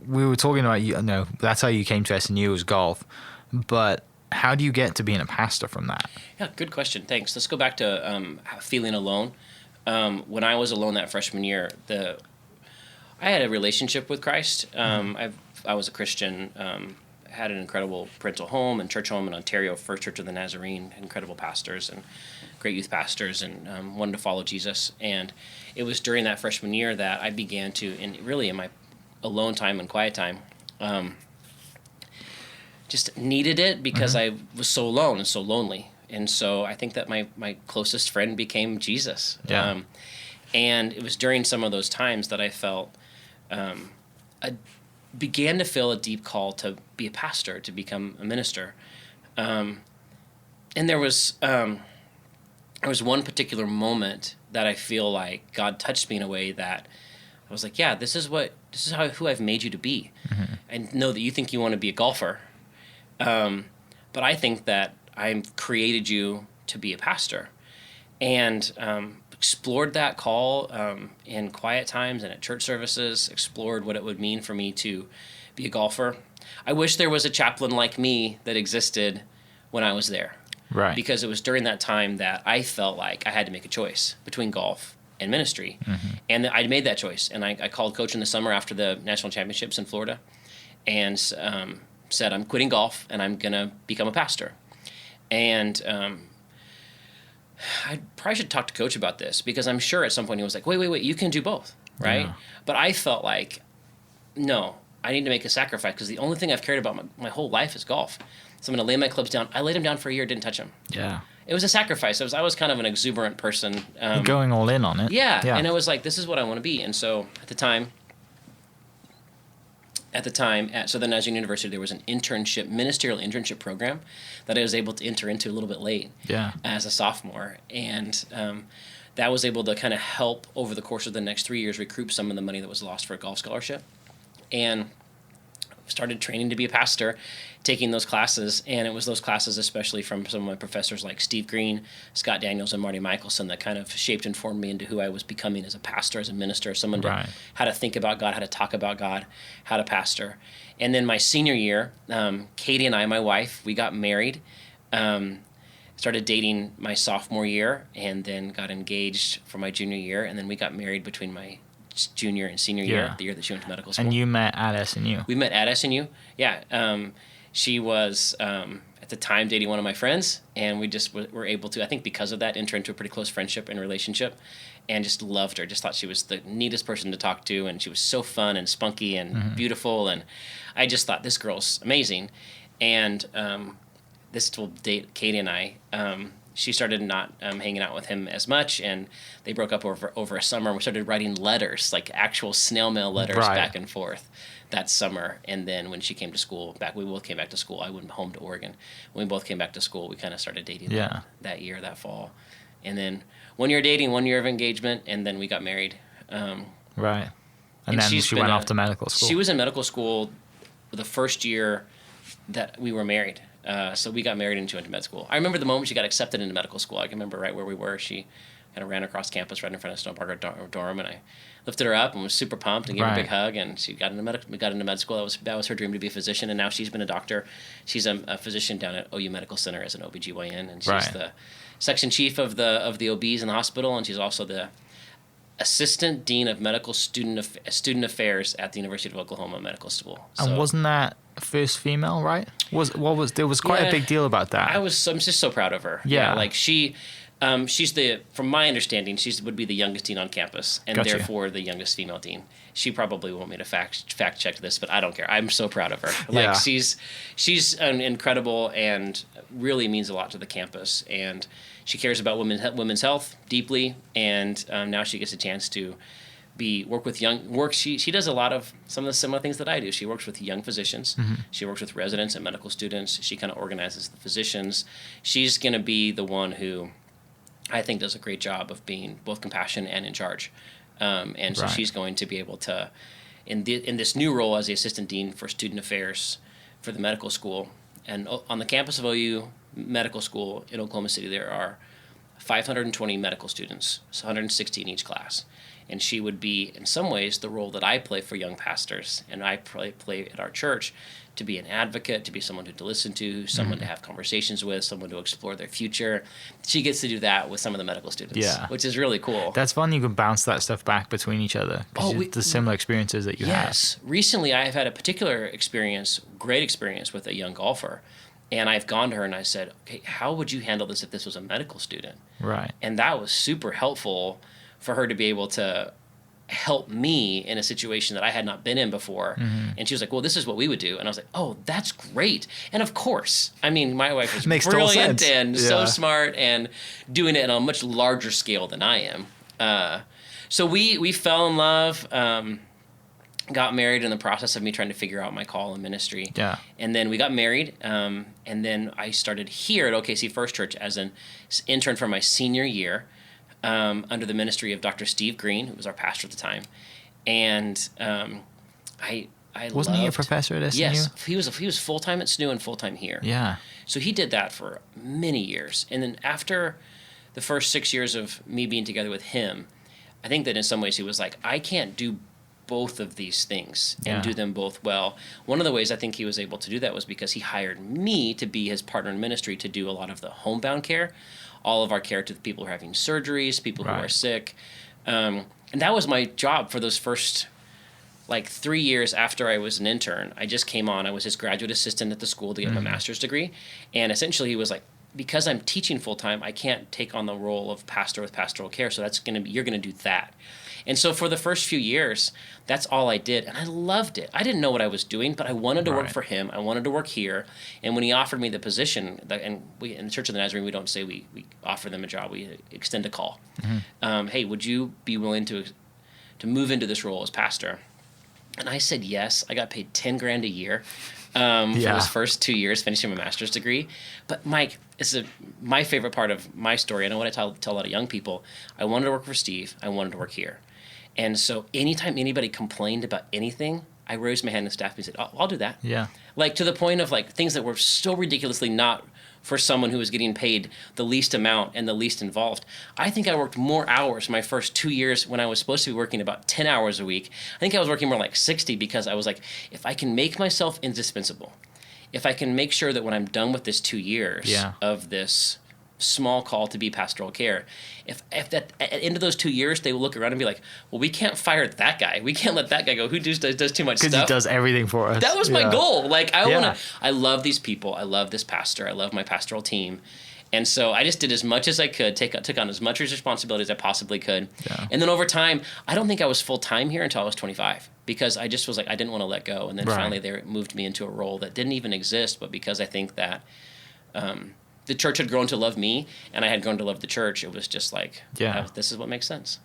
we were talking about, you know, that's how you came to SNU, was golf, but how do you get to being a pastor from that? Yeah, good question. Thanks. Let's go back to feeling alone. When I was alone that freshman year, I had a relationship with Christ. I was a Christian. Had an incredible parental home and church home in Ontario, First Church of the Nazarene, incredible pastors and great youth pastors, and wanted to follow Jesus. And it was during that freshman year that I began to, in my alone time and quiet time, just needed it because I was so alone and so lonely. And so I think that my closest friend became Jesus. Yeah. And it was during some of those times that I felt, I began to feel a deep call to be a pastor, to become a minister. And there was one particular moment that I feel like God touched me in a way that I was like, yeah, this is who I've made you to be. I know that you think you want to be a golfer, but I think that I've created you to be a pastor. And explored that call in quiet times and at church services, explored what it would mean for me to be a golfer. I wish there was a chaplain like me that existed when I was there. Right. Because it was during that time that I felt like I had to make a choice between golf and ministry. And I made that choice. And I called coach in the summer after the national championships in Florida and said, I'm quitting golf and I'm going to become a pastor. And I probably should talk to coach about this, because I'm sure at some point he was like, wait, you can do both, right? Yeah. But I felt like, no, I need to make a sacrifice, because the only thing I've cared about my whole life is golf. So I'm going to lay my clubs down. I laid them down for a year, didn't touch them. Yeah. It was a sacrifice. I was kind of an exuberant person. Going all in on it. Yeah. And I was like, this is what I want to be. And so at the time at Southern Nazarene University, there was an ministerial internship program that I was able to enter into a little bit late as a sophomore. And that was able to kind of help over the course of the next 3 years recoup some of the money that was lost for a golf scholarship. And started training to be a pastor, taking those classes. And it was those classes, especially from some of my professors like Steve Green, Scott Daniels, and Marty Michelson, that kind of shaped and formed me into who I was becoming as a pastor, as a minister, as someone to how to think about God, how to talk about God, how to pastor. And then my senior year, Katie and I, my wife, we got married, started dating my sophomore year, and then got engaged for my junior year. And then we got married between my junior and senior year, the year that she went to medical school. And you met at SNU. We met at SNU, yeah. She was, at the time, dating one of my friends, and we just were able to, I think because of that, enter into a pretty close friendship and relationship, and just loved her. Just thought she was the neatest person to talk to, and she was so fun and spunky and beautiful, and I just thought, this girl's amazing. And this will date Katie and I. She started not hanging out with him as much, and they broke up over a summer. We started writing letters, like actual snail mail letters back and forth that summer. And then when she came to school, we both came back to school. I went home to Oregon. When we both came back to school, we kind of started dating that year, that fall. And then 1 year dating, 1 year of engagement, and then we got married. Right. And then she went off to medical school. She was in medical school the first year that we were married. So we got married and she went to med school. I remember the moment she got accepted into medical school. I can remember right where we were. She kind of ran across campus right in front of Stone Parker dorm, and I lifted her up and was super pumped and gave her a big hug. And she got into med school. That was her dream, to be a physician. And now she's been a doctor. She's a physician down at OU Medical Center as an OBGYN, and she's the section chief of the OBs in the hospital, and she's also the assistant dean of medical student affairs at the University of Oklahoma Medical School. So, and wasn't that first female, right? There was quite a big deal about that. I'm just so proud of her. Yeah, like she's from my understanding, she would be the youngest dean on campus, and therefore the youngest female dean. She probably won't me to fact check this, but I don't care. I'm so proud of her. Like she's incredible and really means a lot to the campus, and she cares about women's health deeply, and now she gets a chance to work with she does a lot of some of the similar things that I do. She works with young physicians. She works with residents and medical students. She kind of organizes the physicians. She's going to be the one who I think does a great job of being both compassionate and in charge. And so she's going to be able to, in this new role as the assistant dean for student affairs for the medical school, and on the campus of OU Medical School in Oklahoma City, there are 520 medical students, so 160 in each class. And she would be, in some ways, the role that I play for young pastors, and I play at our church, to be an advocate, to be someone to listen to, someone to have conversations with, someone to explore their future. She gets to do that with some of the medical students, which is really cool. That's fun. You can bounce that stuff back between each other. The similar experiences that you have. Yes. Recently, I've had a particular experience, great experience with a young golfer. And I've gone to her and I said, okay, how would you handle this if this was a medical student? Right. And that was super helpful for her to be able to help me in a situation that I had not been in before. And she was like, well, this is what we would do. And I was like, oh, that's great. And of course, I mean, my wife is brilliant and so smart and doing it on a much larger scale than I am. So we fell in love, got married in the process of me trying to figure out my call in ministry. Yeah. And then we got married. And then I started here at OKC First Church as an intern for my senior year. Under the ministry of Dr. Steve Green, who was our pastor at the time, and I wasn't he a professor at SNU? Yes, he was full time at SNU and full time here. Yeah. So he did that for many years, and then after the first 6 years of me being together with him, I think that in some ways he was like, I can't do both of these things and do them both well. One of the ways I think he was able to do that was because he hired me to be his partner in ministry to do a lot of the homebound care, all of our care to the people who are having surgeries, people who are sick. And that was my job for those first 3 years after I was an intern. I just came on. I was his graduate assistant at the school to get my master's degree. And essentially he was like, because I'm teaching full time, I can't take on the role of pastor with pastoral care. So you're going to do that. And so for the first few years, that's all I did. And I loved it. I didn't know what I was doing, but I wanted to work for him. I wanted to work here. And when he offered me the position, and we in the Church of the Nazarene, we don't say we offer them a job. We extend a call. Hey, would you be willing to move into this role as pastor? And I said yes. I got paid $10,000 a year for those first 2 years, finishing my master's degree. But Mike, my favorite part of my story, and what I tell a lot of young people, I wanted to work for Steve. I wanted to work here. And so anytime anybody complained about anything, I raised my hand in staff and said, oh, I'll do that. Yeah. To the point of things that were so ridiculously not for someone who was getting paid the least amount and the least involved. I think I worked more hours my first 2 years when I was supposed to be working about 10 hours a week. I think I was working more like 60 because I was like, if I can make myself indispensable, if I can make sure that when I'm done with this 2 years of this small call to be pastoral care, if at the end of those 2 years they will look around and be like, well, we can't fire that guy, we can't let that guy go who does too much stuff, because he does everything for us. That was my goal. I love these people, I love this pastor, I love my pastoral team. And so I just did as much as I could, took on as much responsibility as I possibly could. And then over time, I don't think I was full time here until I was 25, because I just was like, I didn't want to let go. And then finally they moved me into a role that didn't even exist, but because I think that the church had grown to love me and I had grown to love the church, it was just like, this is what makes sense.